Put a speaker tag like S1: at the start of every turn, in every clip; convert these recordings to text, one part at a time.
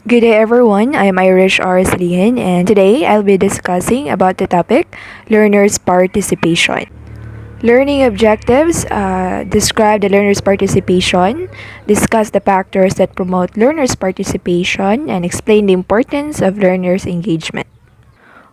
S1: Good day everyone, I'm Irish R. Salihan and today I'll be discussing about the topic Learners Participation. Learning objectives describe the learner's participation, discuss the factors that promote learners' participation, and explain the importance of learners' engagement.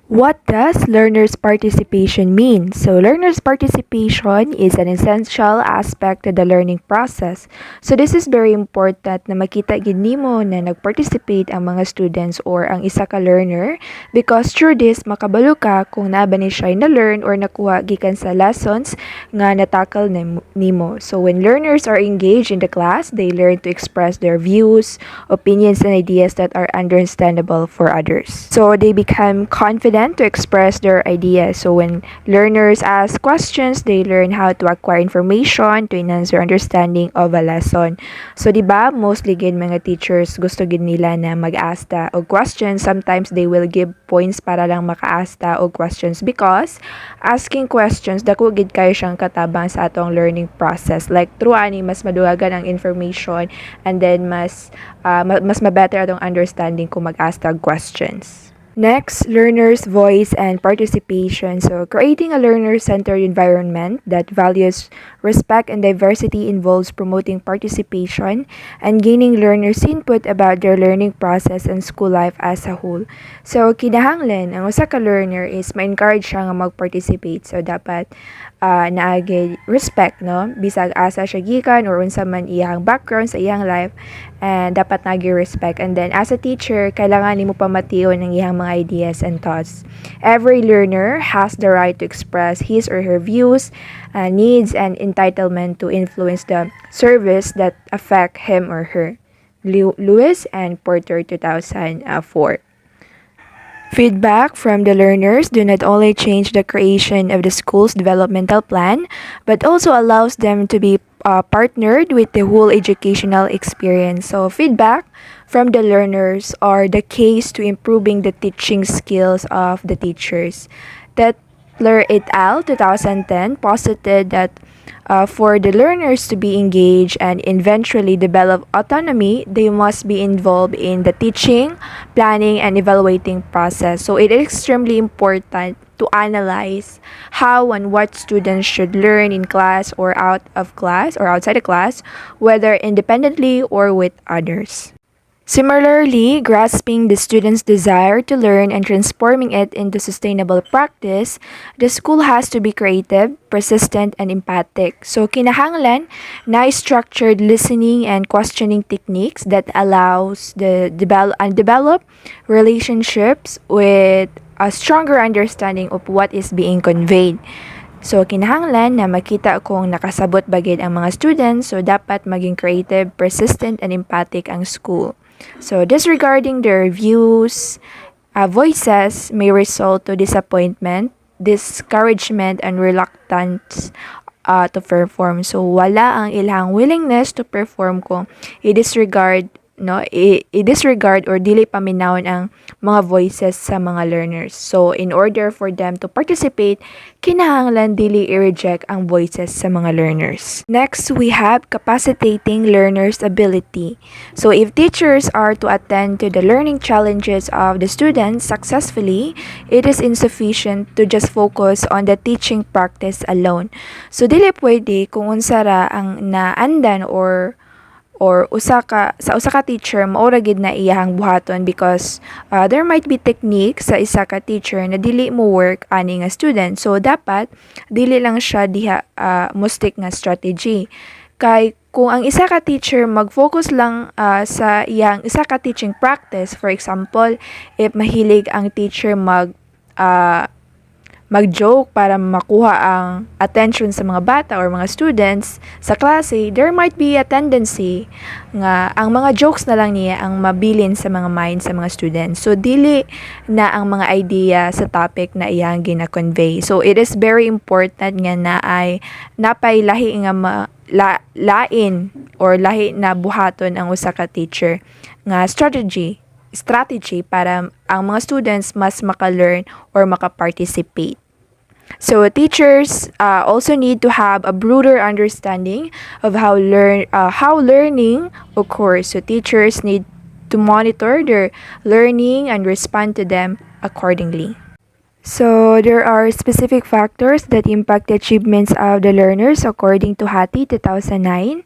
S1: What does learners' participation mean? So, learners' participation is an essential aspect of the learning process. So, this is very important na makita gid nimo na nag-participate ang mga students or ang isa ka learner because through this makabalo ka kung naa ba ni siya na-learn or nakuha gikan sa lessons nga natakal nimo. So, when learners are engaged in the class, they learn to express their views, opinions, and ideas that are understandable for others. So, they become confident to express their ideas. So when learners ask questions, they learn how to acquire information to enhance their understanding of a lesson. So di ba, mostly gid mga teachers gusto gid nila na mag-asta og questions. Sometimes they will give points para lang maka-asta og questions because asking questions dako gid kayo siyang katabang sa atong learning process. Like through ani mas madugagan ang information and then mas mabetter atong understanding kung mag-asta og questions. Next, learners' voice and participation. So, creating a learner-centered environment that values respect and diversity involves promoting participation and gaining learners' input about their learning process and school life as a whole. So, kinahanglan, ang usa ka learner is ma-encourage siya nga mag-participate. So, dapat naagay respect, no? Bisag asa siya gikan or unsa man iyang background sa iyang life, and dapat nagi respect. And then, as a teacher, kailangan nimo pamation ang iyang mga ideas and thoughts. Every learner has the right to express his or her views, needs, and entitlement to influence the service that affect him or her. Lewis and Porter, 2004. Feedback from the learners do not only change the creation of the school's developmental plan, but also allows them to be partnered with the whole educational experience. So, feedback from the learners are the case to improving the teaching skills of the teachers. Tetler et al. 2010 posited that for the learners to be engaged and eventually develop autonomy, they must be involved in the teaching, planning, and evaluating process. So it is extremely important to analyze how and what students should learn in class or out of class or outside the class, whether independently or with others. Similarly, grasping the students' desire to learn and transforming it into sustainable practice, the school has to be creative, persistent, and empathic. So, kinahanglan na structured listening and questioning techniques that allows the develop relationships with a stronger understanding of what is being conveyed. So, kinahanglan na makita kung nakasabot bagid ang mga students, so dapat maging creative, persistent, and empathic ang school. So, disregarding their views, voices may result to disappointment, discouragement, and reluctance to perform. So, wala ang ilang willingness to perform kung i-disregard i-disregard or dili paminawon ang mga voices sa mga learners. So, in order for them to participate, kinahanglan dili i-reject ang voices sa mga learners. Next, we have capacitating learners' ability. So, if teachers are to attend to the learning challenges of the students successfully, it is insufficient to just focus on the teaching practice alone. So, dili pwede kung unsara ang naandan or usa ka teacher maura gid na iyahang buhaton because there might be technique sa isa ka teacher na dili mo work ani nga student. So dapat dili lang siya diha mustik nga strategy. Kay kung ang isa ka teacher mag-focus lang sa iyang isa ka teaching practice, for example, if mahilig ang teacher mag-joke para makuha ang attention sa mga bata or mga students sa klase, there might be a tendency nga ang mga jokes na lang niya ang mabilin sa mga mind sa mga students. So, dili na ang mga idea sa topic na iyang gina-convey. So, it is very important nga napay lahi nga lain or lahi na buhaton ang usa ka teacher nga strategy para ang mga students mas maka-learn or maka-participate. So teachers also need to have a broader understanding of how learning occurs. So teachers need to monitor their learning and respond to them accordingly. So, there are specific factors that impact the achievements of the learners according to Hattie 2009.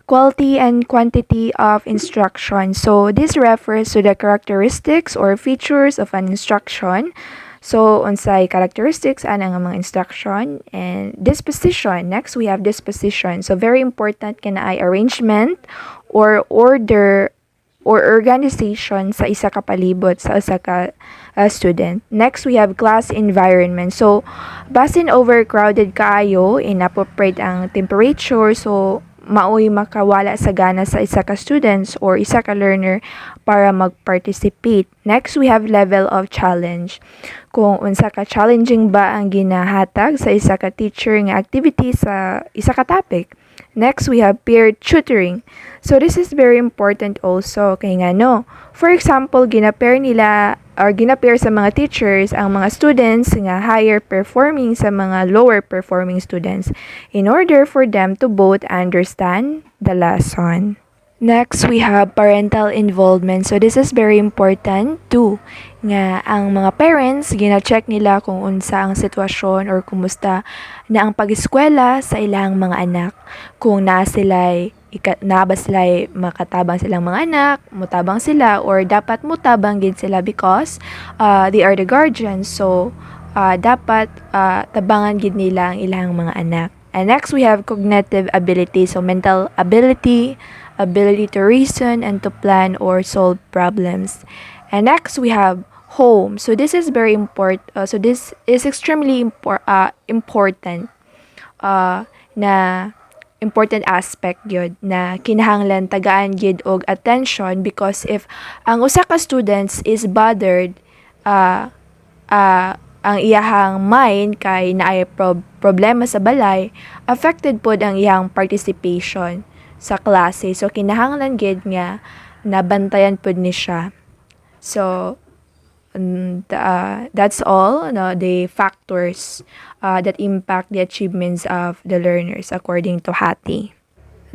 S1: Quality and quantity of instruction. So, this refers to the characteristics or features of an instruction. So, unsay characteristics ana nga mga instruction and disposition. Next, we have disposition. So, very important kana ay arrangement or order or organization sa isa ka palibot sa usa ka student. Next, we have class environment. So, basin overcrowded kaayo, inappropriate ang temperature, so maoy makawala sa gana sa isa ka students or isa ka learner para mag-participate. Next, we have level of challenge. Kung unsa ka challenging ba ang ginahatag sa isa ka teacher nga activity sa isa ka topic. Next, we have peer tutoring. So, this is very important also. Kaya nga, no? For example, ginapair sa mga teachers ang mga students nga higher performing sa mga lower performing students in order for them to both understand the lesson. Next, we have parental involvement. So, this is very important too. Nga ang mga parents, gina-check nila kung unsa ang sitwasyon or kumusta na ang pag-eskwela sa ilang mga anak. Kung na ba sila makatabang silang mga anak, mutabang sila, or dapat mutabang gid sila because they are the guardians. So, dapat tabangan gid nila ang ilang mga anak. And next, we have cognitive ability. So, mental ability to reason and to plan or solve problems. And next, we have home. So, this is very important. So, this is extremely important na important aspect gyud na kinahanglan tagaan gyud og attention because if ang usa ka students is bothered ang iyahang mind kay naay problema sa balay, affected pod ang iyang participation sa klase. So, kinahanglan gid nga nabantayan pod ni siya. So, that's all the factors that impact the achievements of the learners according to Hattie.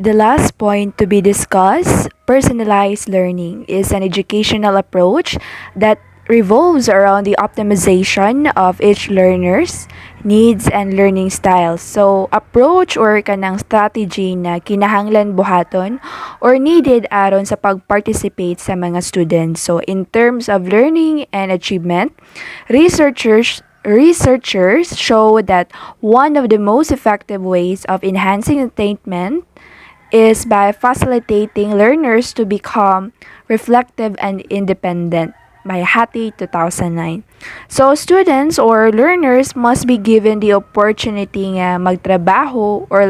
S1: The last point to be discussed, personalized learning, is an educational approach that revolves around the optimization of each learner's needs and learning styles. So, approach or kanang strategy na kinahanglan buhaton or needed aron sa pag-participate sa mga students. So, in terms of learning and achievement, researchers show that one of the most effective ways of enhancing attainment is by facilitating learners to become reflective and independent, by Hattie 2009. So, students or learners must be given the opportunity nga magtrabaho or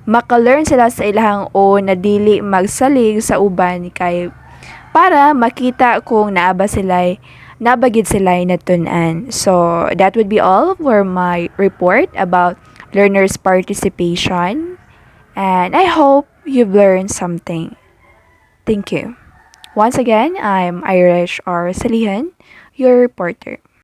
S1: maka-learn sila sa ilahang own na dili magsalig sa uban kay para makita kung nabagid sila natun-an. So, that would be all for my report about learners' participation. And I hope you've learned something. Thank you. Once again, I'm Irish R. Salihan, your reporter.